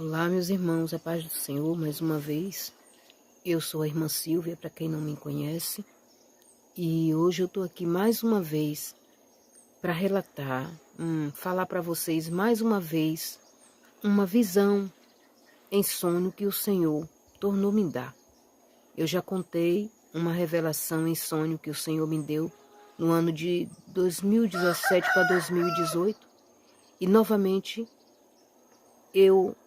Olá, meus irmãos, a paz do Senhor, mais uma vez. Eu sou a irmã Silvia, para quem não me conhece, e hoje eu estou aqui mais uma vez para relatar, falar para vocês mais uma vez uma visão em sonho que o Senhor tornou me dar. Eu já contei uma revelação em sonho que o Senhor me deu no ano de 2017 para 2018 e novamente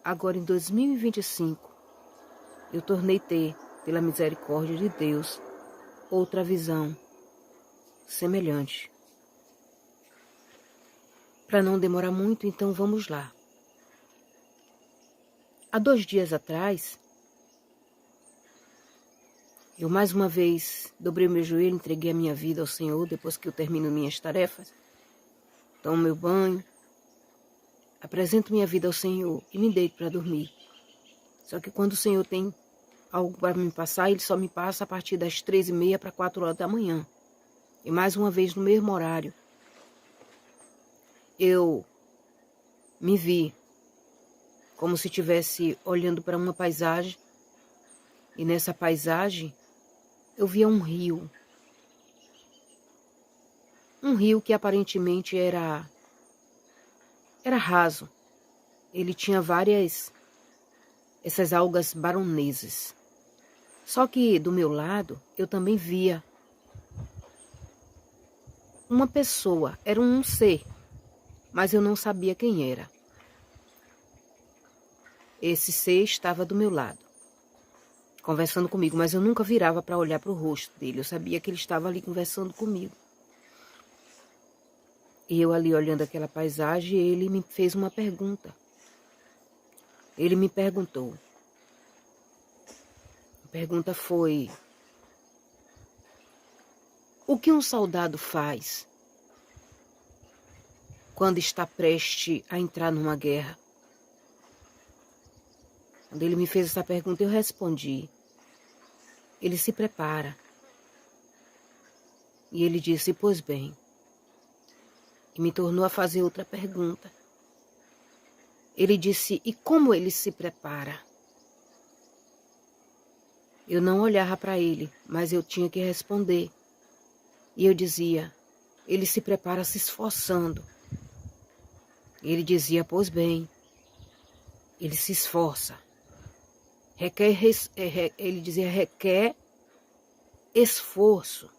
agora em 2025, eu tornei ter, pela misericórdia de Deus, outra visão semelhante. Para não demorar muito, então vamos lá. Há 2 dias atrás, eu mais uma vez dobrei meu joelho, entreguei a minha vida ao Senhor, depois que eu termino minhas tarefas, tomo meu banho, apresento minha vida ao Senhor e me deito para dormir. Só que quando o Senhor tem algo para me passar, Ele só me passa a partir das 3h30 para 4 horas da manhã. E mais uma vez no mesmo horário, eu me vi como se estivesse olhando para uma paisagem, e nessa paisagem eu via um rio. Um rio que aparentemente era raso. Ele tinha essas algas baronesas. Só que do meu lado eu também via uma pessoa, era um ser, mas eu não sabia quem era. Esse ser estava do meu lado, conversando comigo, mas eu nunca virava para olhar para o rosto dele. Eu sabia que ele estava ali conversando comigo. E eu ali olhando aquela paisagem, ele me fez uma pergunta. Ele me perguntou. A pergunta foi: o que um soldado faz quando está prestes a entrar numa guerra? Quando ele me fez essa pergunta, eu respondi: ele se prepara. E ele disse: pois bem. E me tornou a fazer outra pergunta. Ele disse: e como ele se prepara? Eu não olhava para ele, mas eu tinha que responder. E eu dizia: ele se prepara se esforçando. Ele dizia: pois bem, ele se esforça. Ele dizia: requer esforço.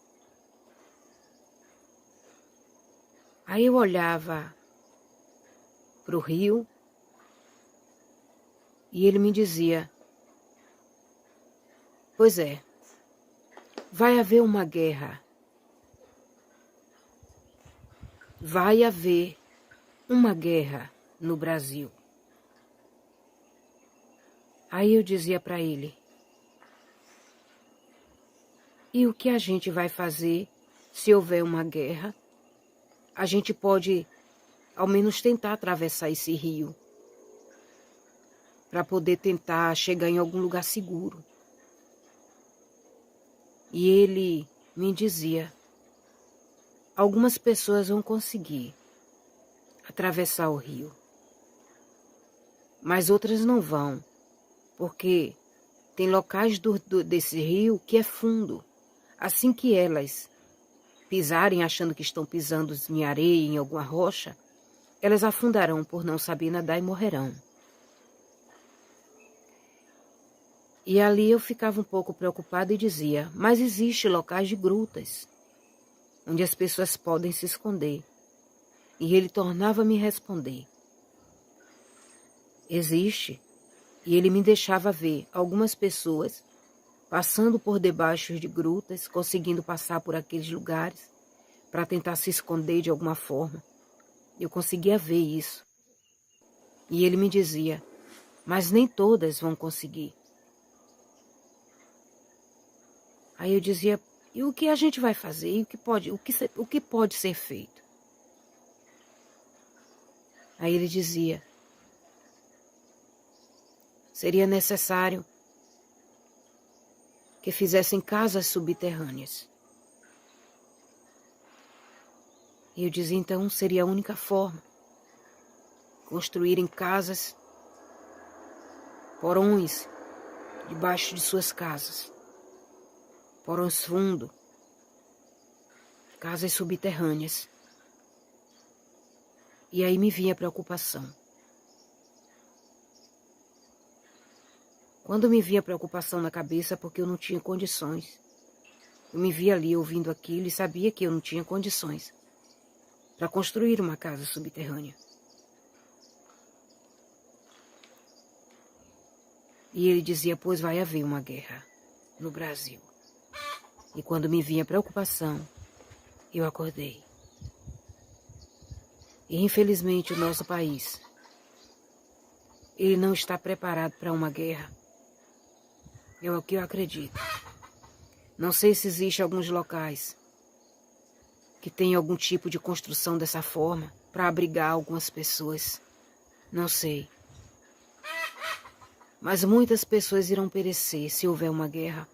Aí eu olhava para o rio e ele me dizia: pois é, vai haver uma guerra. Vai haver uma guerra no Brasil. Aí eu dizia para ele: e o que a gente vai fazer se houver uma guerra? A gente pode, ao menos, tentar atravessar esse rio para poder tentar chegar em algum lugar seguro. E ele me dizia: algumas pessoas vão conseguir atravessar o rio, mas outras não vão, porque tem locais desse rio que é fundo. Assim que elas pisarem achando que estão pisando em areia, em alguma rocha, elas afundarão por não saber nadar e morrerão. E ali eu ficava um pouco preocupada e dizia: mas existem locais de grutas, onde as pessoas podem se esconder. E ele tornava a me responder: existe. E ele me deixava ver algumas pessoas passando por debaixo de grutas, conseguindo passar por aqueles lugares para tentar se esconder de alguma forma. Eu conseguia ver isso. E ele me dizia: mas nem todas vão conseguir. Aí eu dizia: e o que a gente vai fazer? E o que pode ser feito? Aí ele dizia: seria necessário que fizessem casas subterrâneas. E eu dizia: então seria a única forma. Construírem casas porões debaixo de suas casas, porões fundos, casas subterrâneas. E aí me vinha a preocupação. Quando me vinha a preocupação na cabeça, porque eu não tinha condições. Eu me via ali ouvindo aquilo e sabia que eu não tinha condições para construir uma casa subterrânea. E ele dizia, pois vai haver uma guerra no Brasil. E quando me vinha a preocupação, eu acordei. E infelizmente o nosso país, ele não está preparado para uma guerra. É o que eu acredito. Não sei se existe alguns locais que tem algum tipo de construção dessa forma para abrigar algumas pessoas. Não sei. Mas muitas pessoas irão perecer se houver uma guerra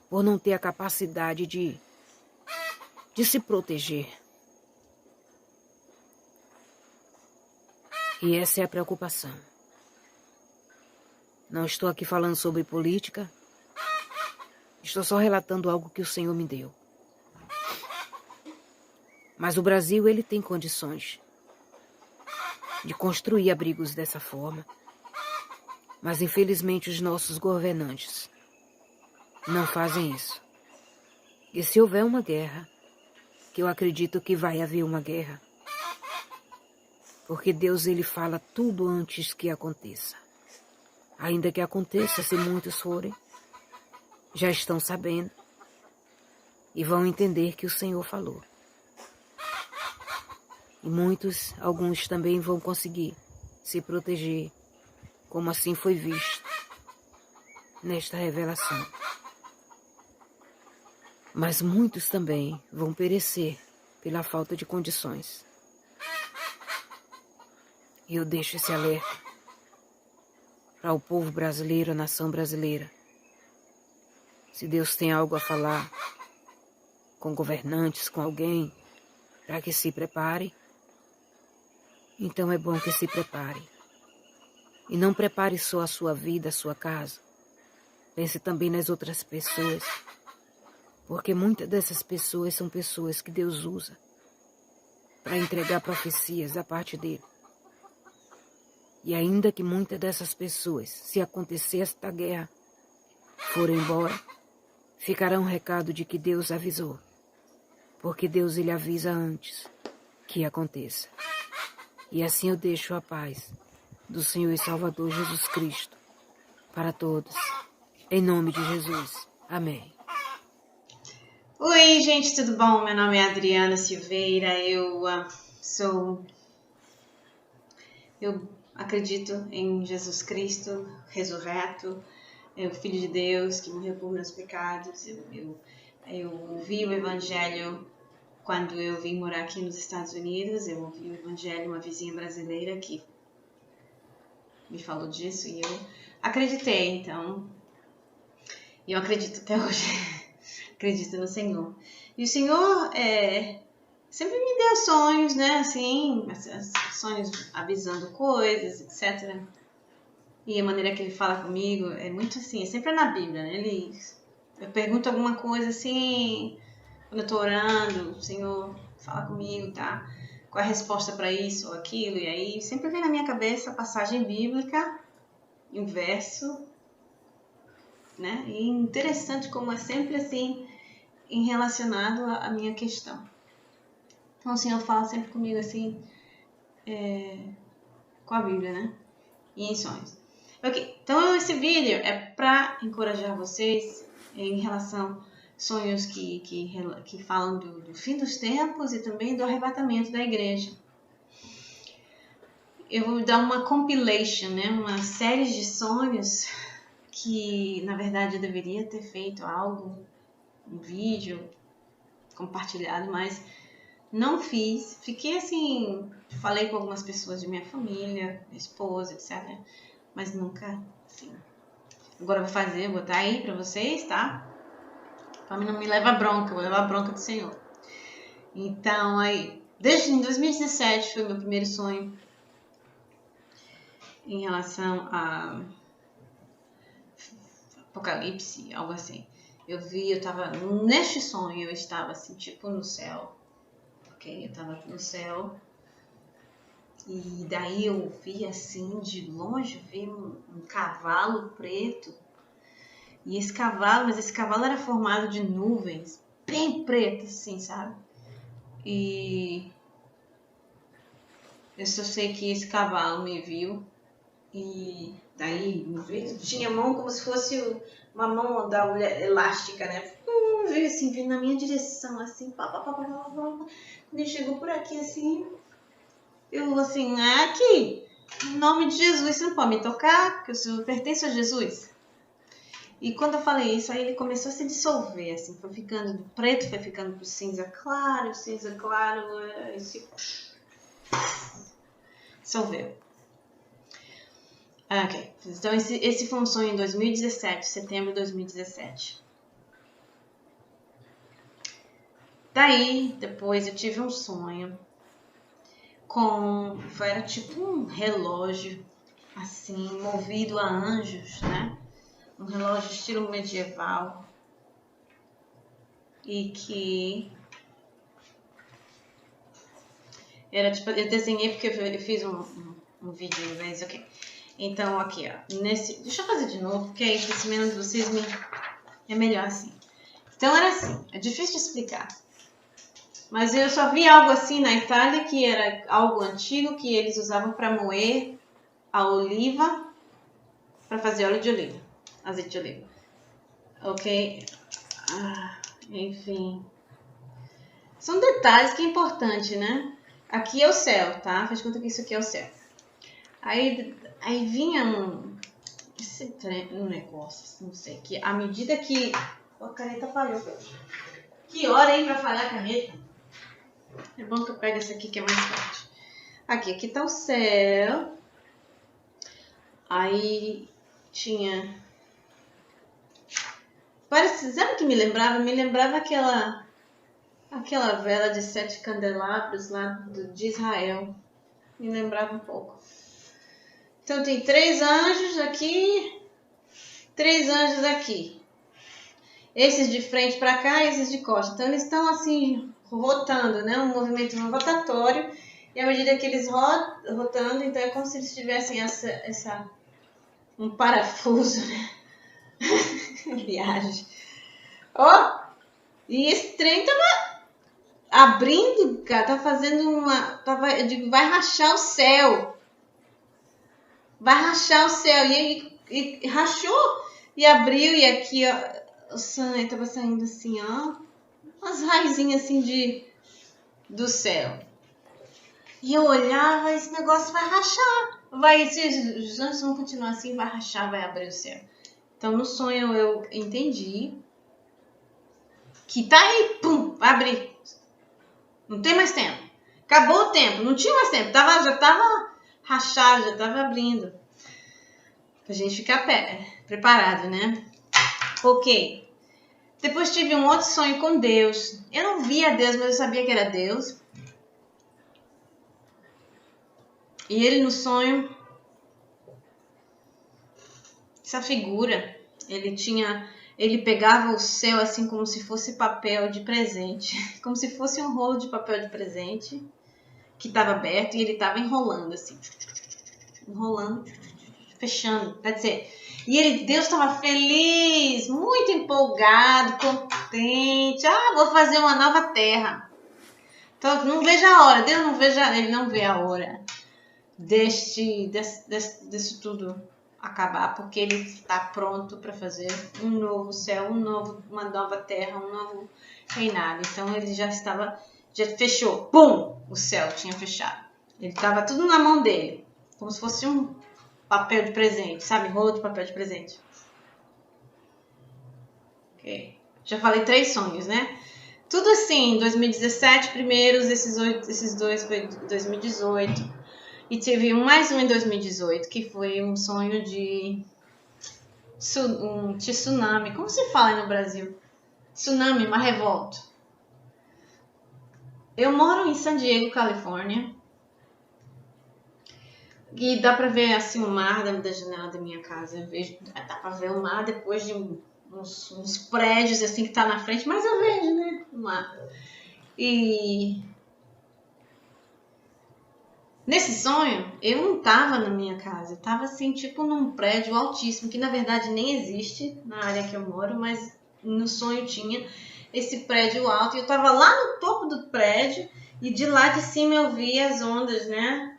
por não ter a capacidade de se proteger. E essa é a preocupação. Não estou aqui falando sobre política. Estou só relatando algo que o Senhor me deu. Mas o Brasil, ele tem condições de construir abrigos dessa forma. Mas infelizmente os nossos governantes não fazem isso. E se houver uma guerra, que eu acredito que vai haver uma guerra, porque Deus, ele fala tudo antes que aconteça. Ainda que aconteça, se muitos forem, já estão sabendo e vão entender que o Senhor falou. E muitos, alguns também vão conseguir se proteger, como assim foi visto nesta revelação. Mas muitos também vão perecer pela falta de condições. E eu deixo esse alerta para o povo brasileiro, a nação brasileira. Se Deus tem algo a falar com governantes, com alguém, para que se prepare, então é bom que se prepare. E não prepare só a sua vida, a sua casa. Pense também nas outras pessoas. Porque muitas dessas pessoas são pessoas que Deus usa para entregar profecias da parte dele. E ainda que muitas dessas pessoas, se acontecer esta guerra, forem embora, ficará um recado de que Deus avisou. Porque Deus, ele avisa antes que aconteça. E assim eu deixo a paz do Senhor e Salvador Jesus Cristo para todos. Em nome de Jesus. Amém. Oi, gente, tudo bom? Meu nome é Adriana Silveira. Eu acredito em Jesus Cristo ressurreto, é o Filho de Deus que morreu por meus pecados. Eu ouvi o Evangelho quando eu vim morar aqui nos Estados Unidos. Eu ouvi o Evangelho, uma vizinha brasileira que me falou disso e eu acreditei. Então, eu acredito até hoje. Acredito no Senhor. E o Senhor sempre me deu sonhos, né? Assim, sonhos avisando coisas, etc. E a maneira que ele fala comigo é muito assim, é sempre na Bíblia, né? Eu pergunto alguma coisa assim, quando eu tô orando, o Senhor fala comigo, tá? Qual é a resposta para isso ou aquilo? E aí sempre vem na minha cabeça a passagem bíblica, um verso, né? E interessante como é sempre assim, relacionado à minha questão. Então o Senhor fala sempre comigo assim, com a Bíblia, né? E em sonhos. Okay. Então esse vídeo é para encorajar vocês em relação a sonhos que falam do fim dos tempos e também do arrebatamento da igreja. Eu vou dar uma compilation, né? Uma série de sonhos que na verdade eu deveria ter feito algo, um vídeo compartilhado, mas não fiz. Fiquei assim, falei com algumas pessoas de minha família, minha esposa, etc. Mas nunca, assim. Agora eu vou fazer, vou botar aí pra vocês, tá? Pra mim não me leva bronca, eu vou levar a bronca do Senhor. Então, aí, desde 2017 foi meu primeiro sonho em relação a Apocalipse, algo assim. Eu estava neste sonho, eu estava assim, tipo no céu, ok? Eu estava no céu, e daí eu vi assim, de longe, vi um cavalo preto, e esse cavalo era formado de nuvens, bem pretas, assim, sabe? E eu só sei que esse cavalo me viu, e daí tinha mão como se fosse uma mão da mulher elástica, né? Veio assim, vindo na minha direção, assim, pá. Quando ele chegou por aqui, assim, eu assim, aqui, em nome de Jesus, você não pode me tocar, porque eu pertenço a Jesus. E quando eu falei isso, aí ele começou a se dissolver, assim, foi ficando do preto, foi ficando pro cinza claro, e se dissolveu. Ok, então esse foi um sonho em 2017, setembro de 2017. Daí, depois eu tive um sonho era tipo um relógio, assim, movido a anjos, né? Um relógio estilo medieval. E que era tipo, eu desenhei porque eu fiz um vídeo em inglês, ok. Então, aqui, ó, deixa eu fazer de novo, porque aí, pelo menos vocês é melhor assim. Então, era assim, é difícil de explicar. Mas eu só vi algo assim na Itália, que era algo antigo que eles usavam para moer a oliva, para fazer óleo de oliva, azeite de oliva. Ok? Enfim. São detalhes que é importante, né? Aqui é o céu, tá? Faz conta que isso aqui é o céu. Aí vinha um negócio, não sei, que à medida que... a caneta falhou. Que hora, hein, pra falhar a caneta? É bom que eu pego esse aqui que é mais forte. Aqui tá o céu. Aí tinha... sabe o que me lembrava? Me lembrava aquela vela de 7 candelabros lá de Israel. Me lembrava um pouco. Então tem 3 anjos aqui, 3 anjos aqui. Esses de frente para cá e esses de costas. Então eles estão assim, rotando, né? Um movimento rotatório. E à medida que eles rotando, então é como se eles tivessem um parafuso, né? Viagem. Ó! E esse trem tava abrindo, cara, tá fazendo eu digo, vai rachar o céu. Vai rachar o céu. E rachou e abriu, e aqui, ó, o sangue tava saindo assim, ó. Umas raizinhas assim do céu. E eu olhava, esse negócio vai rachar. Os anjos vão continuar assim, vai rachar, vai abrir o céu. Então no sonho eu entendi que tá aí, pum, vai abrir. Não tem mais tempo. Acabou o tempo, não tinha mais tempo. Já tava rachado, já tava abrindo. Pra gente ficar preparado, né? Ok. Depois tive um outro sonho com Deus. Eu não via Deus, mas eu sabia que era Deus. E ele no sonho, essa figura, ele pegava o céu assim como se fosse papel de presente. Como se fosse um rolo de papel de presente que estava aberto e ele estava enrolando assim. Enrolando, fechando. Quer dizer, Deus estava feliz, muito empolgado, contente. Vou fazer uma nova terra. Então, não vejo a hora. Deus ele não vê a hora desse tudo acabar, porque ele está pronto para fazer um novo céu, uma nova terra, um novo reinado. Então, ele já fechou. Pum! O céu tinha fechado. Ele estava tudo na mão dele, como se fosse um papel de presente, sabe? Rolo de papel de presente. Ok. Já falei 3 sonhos, né? Tudo assim, 2017 primeiros, esses dois foi 2018. E teve mais um em 2018, que foi um sonho de tsunami. Como se fala no Brasil? Tsunami, uma revolta. Eu moro em San Diego, Califórnia. E dá pra ver assim o mar da janela da minha casa. Eu vejo, dá pra ver o mar depois de uns prédios assim que tá na frente, mas eu vejo, né? O mar. E nesse sonho, eu não tava na minha casa. Eu tava assim, tipo num prédio altíssimo, que na verdade nem existe na área que eu moro, mas no sonho tinha esse prédio alto. E eu tava lá no topo do prédio e de lá de cima eu via as ondas, né?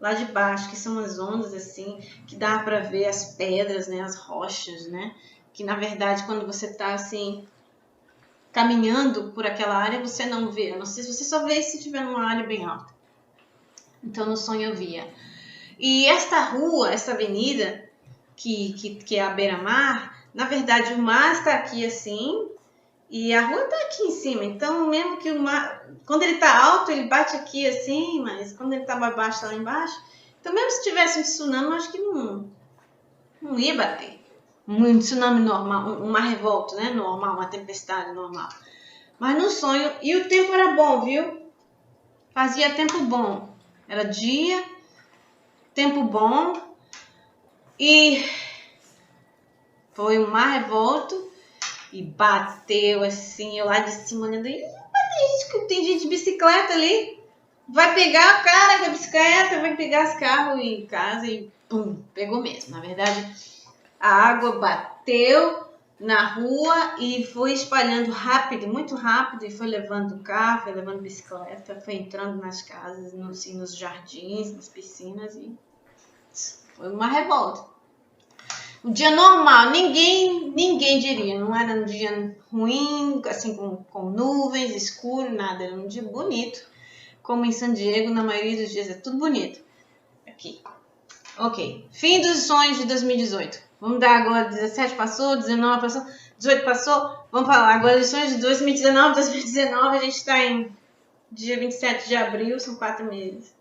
Lá de baixo, que são as ondas assim, que dá pra ver as pedras, né? As rochas, né? Que na verdade quando você tá assim caminhando por aquela área, você não vê. Eu não sei se você só vê se estiver numa área bem alta. Então no sonho eu via. E esta rua, essa avenida, que é a beira-mar, na verdade o mar está aqui assim, e a rua está aqui em cima. Então mesmo que o mar, quando ele está alto, ele bate aqui assim, mas quando ele está mais baixo, está lá embaixo. Então mesmo se tivesse um tsunami, eu acho que não ia bater. Um tsunami normal, uma revolta, né? Normal, uma tempestade normal. Mas no sonho, e o tempo era bom, viu? Fazia tempo bom. Era dia, tempo bom, e foi uma revolta e bateu assim, eu lá de cima olhando, tem gente de bicicleta ali, vai pegar o cara com a bicicleta, vai pegar os carros em casa e pum, pegou mesmo. Na verdade, a água bateu na rua e foi espalhando rápido, muito rápido, e foi levando o carro, foi levando bicicleta, foi entrando nas casas, nos jardins, nas piscinas, e foi uma revolta. Um dia normal, ninguém diria, não era um dia ruim, assim, com nuvens, escuro, nada, era um dia bonito, como em San Diego, na maioria dos dias é tudo bonito. Aqui. Ok, fim dos sonhos de 2018. Vamos dar agora, 17 passou, 19 passou, 18 passou, vamos falar agora dos sonhos de 2019, 2019, a gente está em dia 27 de abril, são 4 meses.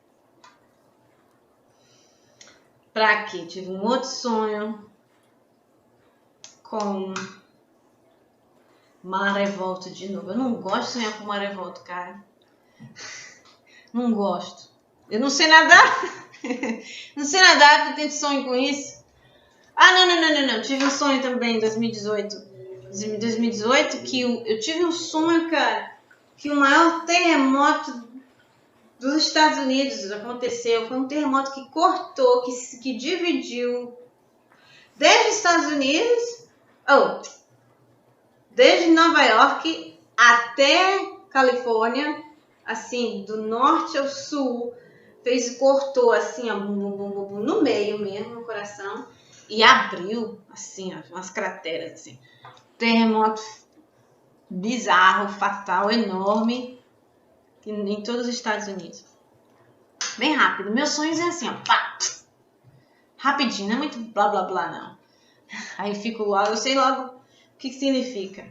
Pra quê? Tive um outro sonho com uma revolta de novo. Eu não gosto de sonhar com uma revolta, cara. Não gosto. Eu não sei nadar. Não sei nadar, porque eu tenho sonho com isso. Ah, não. Tive um sonho também em 2018. Em 2018 que eu tive um sonho, cara, que o maior terremoto dos Estados Unidos aconteceu. Foi um terremoto que cortou, que dividiu desde os Estados Unidos, desde Nova York até Califórnia, assim, do norte ao sul, cortou assim, ó, no meio mesmo, no coração, e abriu, assim, ó, umas crateras, assim. Terremoto bizarro, fatal, enorme, em todos os Estados Unidos. Bem rápido. Meus sonhos é assim, ó, pá, rapidinho, não é muito blá blá blá, não. Aí fico logo, eu sei logo o que significa.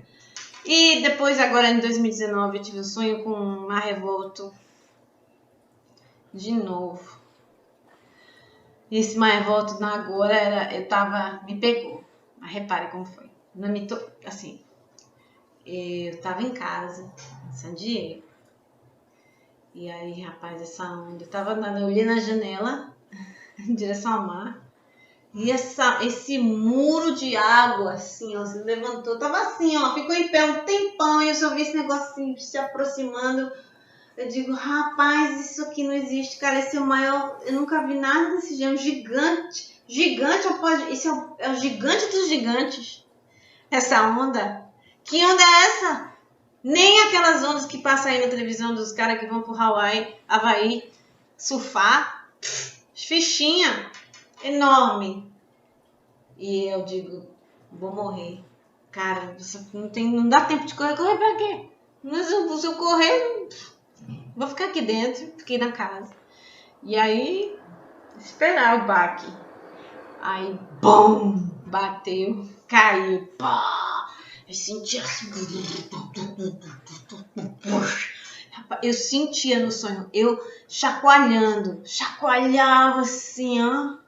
E depois, agora em 2019, eu tive um sonho com uma revolta de novo. E esse mar revolta agora me pegou. Mas repare como foi. Assim, eu tava em casa, em San Diego. E aí, rapaz, essa onda, eu olhei na janela, em direção ao mar. E esse muro de água, assim, ó, se levantou. Tava assim, ó, ficou em pé um tempão. E eu só vi esse negócio assim, se aproximando. Eu digo, rapaz, isso aqui não existe, cara. Esse é o maior. Eu nunca vi nada desse gênero. Gigante. Gigante, esse é o gigante dos gigantes. Essa onda. Que onda é essa? Nem aquelas ondas que passam aí na televisão dos caras que vão pro Havaí, surfar. Fichinha. Enorme. E eu digo, vou morrer. Cara, não dá tempo de correr. Correr pra quê? Mas se eu correr, vou ficar aqui dentro, fiquei na casa. E aí, esperar o baque. Aí, bom, bateu, caiu, pá. Eu sentia assim. Eu sentia no sonho, eu chacoalhava assim, ó.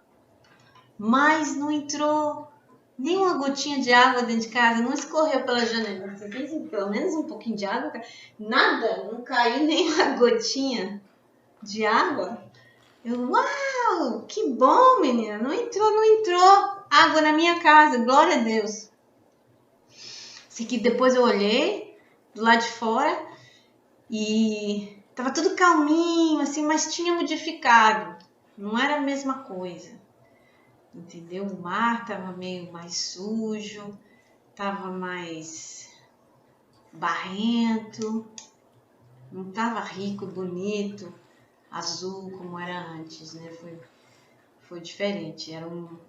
Mas não entrou nem uma gotinha de água dentro de casa, não escorreu pela janela. Você tem pelo menos um pouquinho de água? Nada, não caiu nem uma gotinha de água. Eu, uau, uau, que bom, menina. Não entrou água na minha casa, glória a Deus. Assim que depois eu olhei do lado de fora e tava tudo calminho, assim, mas tinha modificado. Não era a mesma coisa, entendeu? O mar tava meio mais sujo, tava mais barrento, não tava rico, bonito, azul como era antes, né? Foi diferente,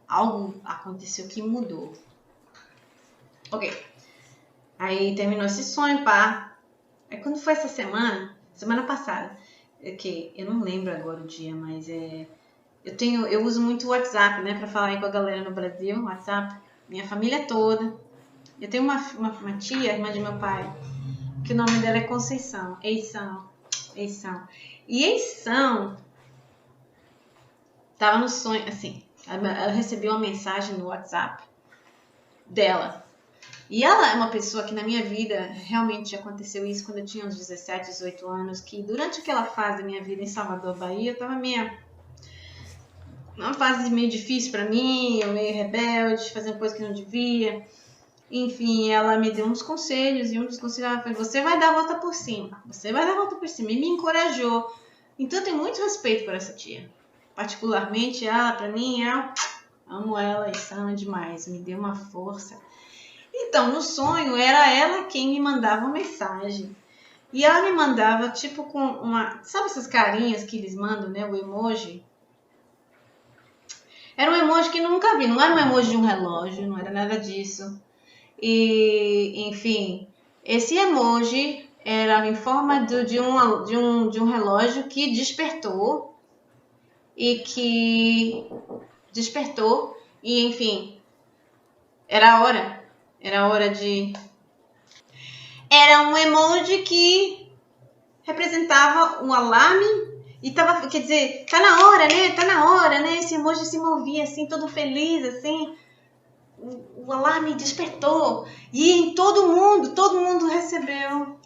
algo aconteceu que mudou. Ok, aí terminou esse sonho, pá. Aí quando foi essa semana passada, que eu não lembro agora o dia, mas eu uso muito o WhatsApp, né, pra falar aí com a galera no Brasil, WhatsApp, minha família toda. Eu tenho uma tia, irmã de meu pai, que o nome dela é Conceição, Eição. E Eição tava no sonho, assim, ela recebeu uma mensagem no WhatsApp dela. E ela é uma pessoa que na minha vida realmente aconteceu isso quando eu tinha uns 17, 18 anos, que durante aquela fase da minha vida em Salvador, Bahia, eu tava uma fase meio difícil pra mim, eu meio rebelde, fazendo coisa que não devia. Enfim, ela me deu uns conselhos, e um dos conselhos ela foi: você vai dar a volta por cima, você vai dar a volta por cima, e me encorajou. Então eu tenho muito respeito por essa tia. Particularmente ela, pra mim, eu amo ela e ama demais, me deu uma força. Então, no sonho, era ela quem me mandava uma mensagem. E ela me mandava, tipo, com uma... Sabe essas carinhas que eles mandam, né? O emoji. Era um emoji que eu nunca vi. Não era um emoji de um relógio, não era nada disso. E, enfim, esse emoji era em forma de um relógio que despertou. E, enfim, era a hora. Era a hora de... Era um emoji que representava um alarme e tava, quer dizer, tá na hora, né? Esse emoji se movia assim, todo feliz, assim. O alarme despertou e em todo mundo recebeu.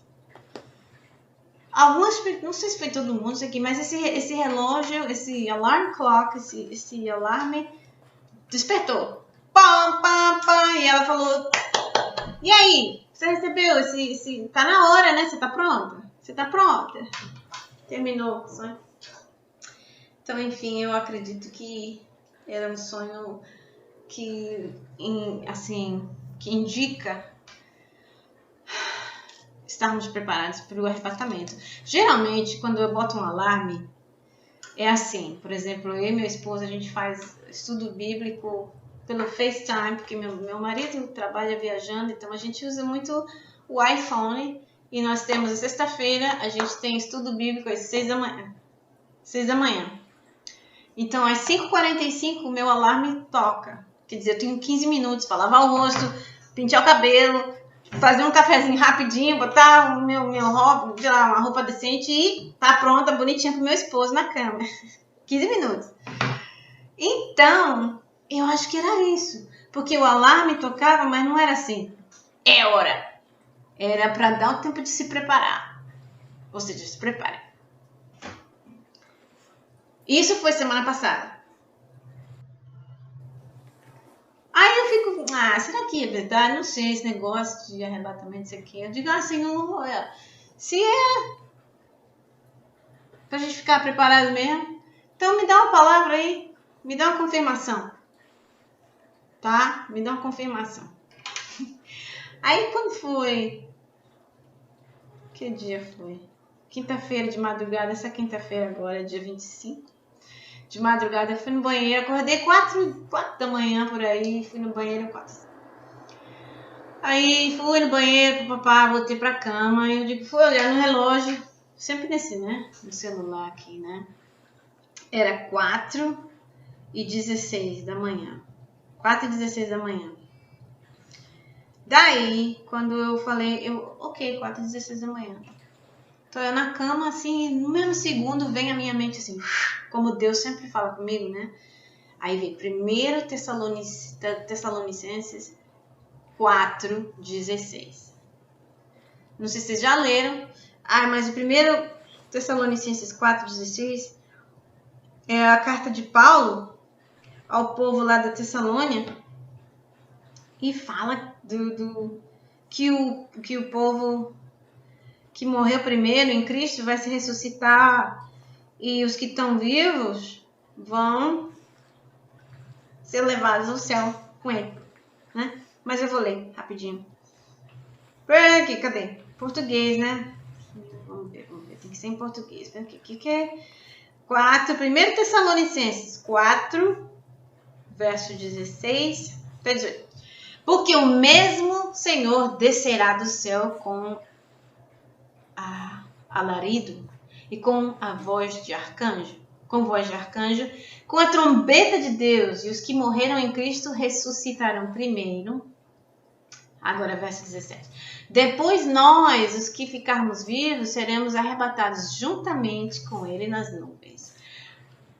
Não sei se foi todo mundo isso aqui, mas esse relógio, esse alarm clock, esse alarme despertou. Pam, pam, pam, e ela falou: e aí? Você recebeu esse... Tá na hora, né? Você tá pronta? Você tá pronta? Terminou o sonho. Então, enfim, eu acredito que era um sonho que indica estarmos preparados para o arrebatamento. Geralmente, quando eu boto um alarme, é assim. Por exemplo, eu e meu esposo, a gente faz estudo bíblico pelo FaceTime, porque meu marido trabalha viajando, então a gente usa muito o iPhone, e nós temos a sexta-feira, a gente tem estudo bíblico às 6 da manhã. 6 da manhã. Então, às 5h45, o meu alarme toca. Quer dizer, eu tenho 15 minutos para lavar o rosto, pentear o cabelo, fazer um cafezinho rapidinho, botar o meu roupa, uma roupa decente e tá pronta, bonitinha pro meu esposo na cama. 15 minutos. Então, eu acho que era isso. Porque o alarme tocava, mas não era assim: é hora. Era para dar o tempo de se preparar. Ou seja, se prepare. Isso foi semana passada. Aí eu fico: será que é verdade? Não sei, esse negócio de arrebatamento, isso aqui. Eu digo assim: não, se é pra gente ficar preparado mesmo, então me dá uma palavra aí. Me dá uma confirmação. Tá? Me dá uma confirmação. Aí quando foi... Que dia foi? Quinta-feira de madrugada. Essa quinta-feira agora, dia 25. De madrugada eu fui no banheiro. Acordei 4 da manhã por aí. Fui no banheiro 4. Aí fui no banheiro com o papai, voltei pra cama. E eu digo, fui olhar no relógio. Sempre nesse, né? No celular aqui, né? Era 4h16 da manhã. 4h16 da manhã. Daí, quando eu falei, ok, 4h16 da manhã. Tô eu na cama, assim, no mesmo segundo vem a minha mente assim, como Deus sempre fala comigo, né? Aí vem 1 Tessalonicenses 4:16. Não sei se vocês já leram, mas o 1 Tessalonicenses 4:16 é a carta de Paulo ao povo lá da Tessalônia e fala que o povo que morreu primeiro em Cristo vai se ressuscitar e os que estão vivos vão ser levados ao céu com ele, né? Mas eu vou ler rapidinho. Aqui, cadê? Português, né? Vamos ver. Tem que ser em português. O que é? 1 Tessalonicenses 4, verso 16 até 18. Porque o mesmo Senhor descerá do céu com alarido e com a voz de arcanjo, com a trombeta de Deus, e os que morreram em Cristo ressuscitarão primeiro. Agora, verso 17. Depois nós, os que ficarmos vivos, seremos arrebatados juntamente com ele nas nuvens,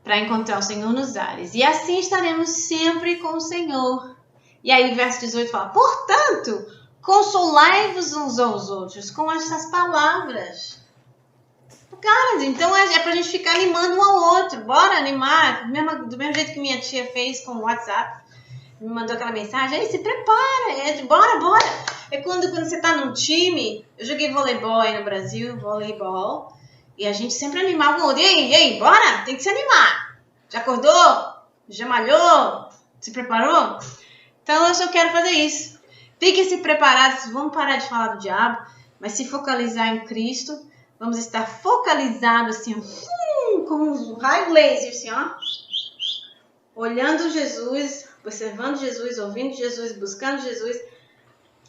para encontrar o Senhor nos ares. E assim estaremos sempre com o Senhor. E aí, verso 18 fala: portanto, consolai-vos uns aos outros com essas palavras. Cara, então é pra gente ficar animando um ao outro. Bora animar. Do mesmo jeito que minha tia fez com o WhatsApp. Me mandou aquela mensagem. Aí, se prepara. Bora. É quando você tá num time. Eu joguei voleibol aí no Brasil. Voleibol. E a gente sempre animava o outro. E aí, bora? Tem que se animar. Já acordou? Já malhou? Se preparou? Então eu só quero fazer isso. Fiquem-se preparados. Vamos parar de falar do diabo. Mas se focalizar em Cristo. Vamos estar focalizados assim, como um raio laser, assim, ó. Olhando Jesus, observando Jesus, ouvindo Jesus, buscando Jesus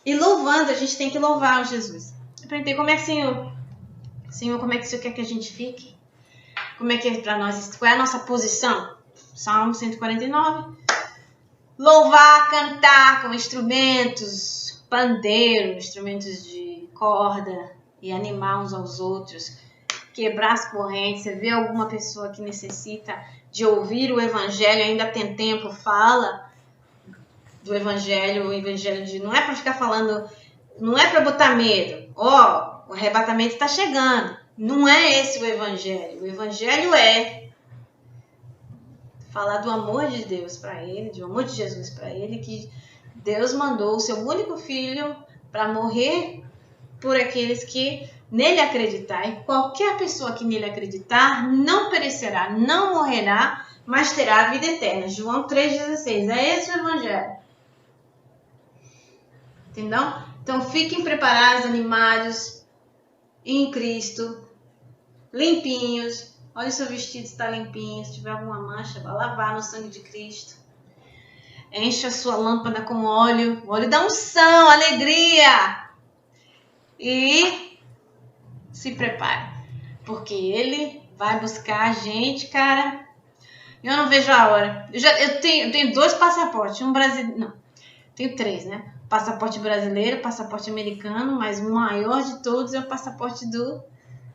e louvando. A gente tem que louvar o Jesus. Aprender como é que Senhor, como é que o Senhor quer que a gente fique? Como é que é para nós? Qual é a nossa posição? Salmo 149. Louvar, cantar com instrumentos, pandeiro, instrumentos de corda. E animar uns aos outros, quebrar as correntes. Você vê alguma pessoa que necessita de ouvir o evangelho, ainda tem tempo, fala do evangelho, o evangelho não é para ficar falando, não é para botar medo. O arrebatamento está chegando. Não é esse o evangelho é falar do amor de Deus para ele, do amor de Jesus para ele, que Deus mandou o seu único filho para morrer por aqueles que nele acreditar. E qualquer pessoa que nele acreditar não perecerá, não morrerá, mas terá a vida eterna. João 3,16. É esse o evangelho. Entendeu? Então fiquem preparados, animados em Cristo, limpinhos. Olha o seu vestido está limpinho. Se tiver alguma mancha, vai lavar no sangue de Cristo. Enche a sua lâmpada com óleo da unção, alegria. E se prepare, porque ele vai buscar a gente, cara. Eu não vejo a hora. Eu tenho 2 passaportes, um brasileiro, não, tenho 3, né? Passaporte brasileiro, passaporte americano, mas o maior de todos é o passaporte do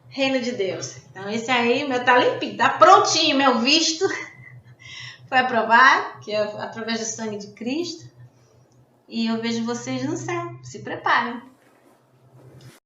Reino de Deus. Então esse aí, meu tá limpinho, tá prontinho, meu visto foi aprovado, que é através do sangue de Cristo. E eu vejo vocês no céu. Se preparem.